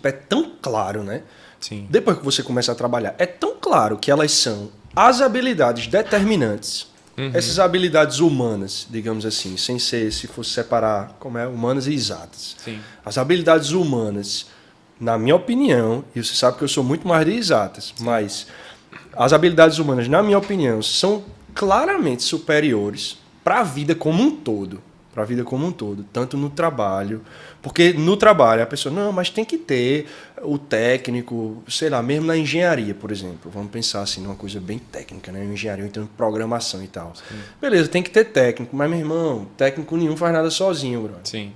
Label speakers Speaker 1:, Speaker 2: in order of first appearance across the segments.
Speaker 1: tipo, é tão claro, né?
Speaker 2: Sim.
Speaker 1: Depois que você começa a trabalhar, é tão claro que elas são as habilidades determinantes, essas habilidades humanas, digamos assim, sem ser, se fosse separar como é, humanas e exatas.
Speaker 2: Sim.
Speaker 1: As habilidades humanas, na minha opinião, e você sabe que eu sou muito mais de exatas, mas as habilidades humanas, na minha opinião, são claramente superiores para a vida como um todo. Para a vida como um todo, tanto no trabalho. Porque no trabalho a pessoa, não, mas tem que ter o técnico, sei lá, mesmo na engenharia, por exemplo. Vamos pensar assim, numa coisa bem técnica, né? Engenharia, então programação e tal. Sim. Beleza, tem que ter técnico, mas, meu irmão, técnico nenhum faz nada sozinho, brother.
Speaker 2: Sim.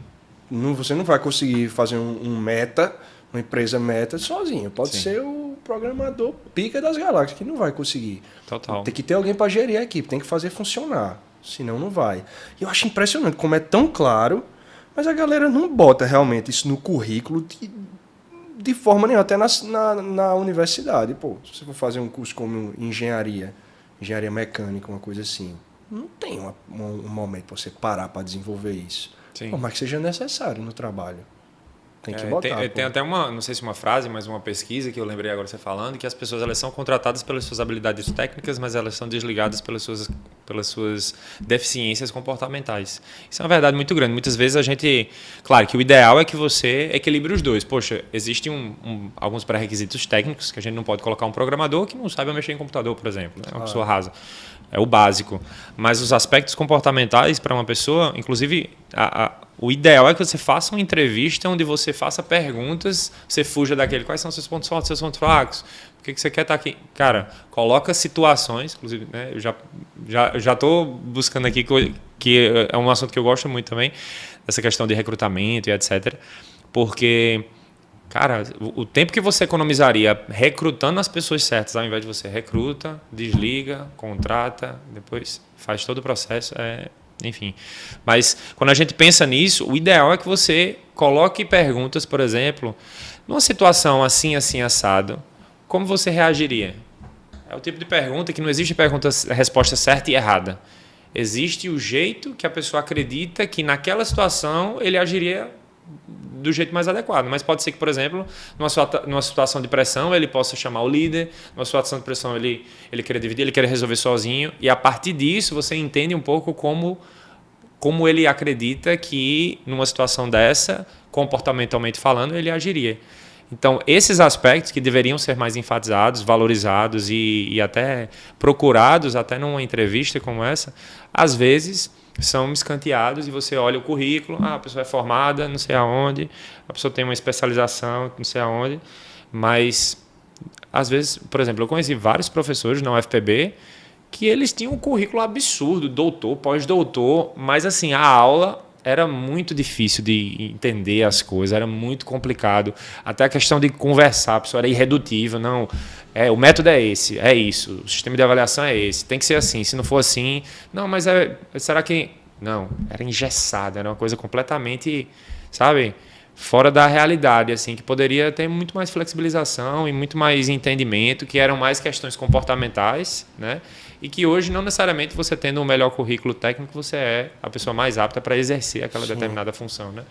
Speaker 1: Não, você não vai conseguir fazer um meta, uma empresa meta sozinho. Pode ser o programador pica das galáxias, que não vai conseguir.
Speaker 2: Total.
Speaker 1: Tem que ter alguém para gerir a equipe, tem que fazer funcionar. Senão não vai. E eu acho impressionante como é tão claro, mas a galera não bota realmente isso no currículo de forma nenhuma, até na universidade. Pô, se você for fazer um curso como engenharia mecânica, uma coisa assim, não tem um momento para você parar para desenvolver isso.
Speaker 2: Sim.
Speaker 1: Por mais que seja necessário no trabalho. Tem que botar.
Speaker 2: Tem até uma, não sei se uma frase, mas uma pesquisa que eu lembrei agora você falando, que as pessoas elas são contratadas pelas suas habilidades técnicas, mas elas são desligadas pelas suas deficiências comportamentais. Isso é uma verdade muito grande. Muitas vezes a gente... Claro que o ideal é que você equilibre os dois. Poxa, existem alguns pré-requisitos técnicos que a gente não pode colocar um programador que não saiba mexer em computador, por exemplo. Né? Uma pessoa rasa. É o básico. Mas os aspectos comportamentais para uma pessoa, inclusive... O ideal é que você faça uma entrevista onde você faça perguntas, você fuja daquele, quais são seus pontos fortes, seus pontos fracos, por que você quer estar aqui? Cara, coloca situações, inclusive, né, eu já estou buscando aqui, que é um assunto que eu gosto muito também, essa questão de recrutamento e etc. Porque, cara, o tempo que você economizaria recrutando as pessoas certas, ao invés de você recruta, desliga, contrata, depois faz todo o processo, enfim, mas quando a gente pensa nisso, o ideal é que você coloque perguntas, por exemplo, numa situação assim, assim, assado, como você reagiria? É o tipo de pergunta que não existe resposta certa e errada. Existe o jeito que a pessoa acredita que naquela situação ele agiria do jeito mais adequado. Mas pode ser que, por exemplo, numa situação de pressão, ele possa chamar o líder, numa situação de pressão ele querer dividir, ele querer resolver sozinho, e a partir disso você entende um pouco como ele acredita que numa situação dessa, comportamentalmente falando, ele agiria. Então, esses aspectos que deveriam ser mais enfatizados, valorizados e até procurados, até numa entrevista como essa, às vezes são escanteados e você olha o currículo, a pessoa é formada não sei aonde, a pessoa tem uma especialização não sei aonde, mas às vezes, por exemplo, eu conheci vários professores na UFPB que eles tinham um currículo absurdo, doutor, pós-doutor, mas assim, a aula era muito difícil de entender as coisas, era muito complicado. Até a questão de conversar, a pessoa era irredutível. Não, o método é esse, é isso, o sistema de avaliação é esse, tem que ser assim, se não for assim... Não, mas será que... Não, era engessado, era uma coisa completamente, sabe, fora da realidade, assim, que poderia ter muito mais flexibilização e muito mais entendimento, que eram mais questões comportamentais, né? E que hoje não necessariamente você tendo um melhor currículo técnico, você é a pessoa mais apta para exercer aquela determinada função, né?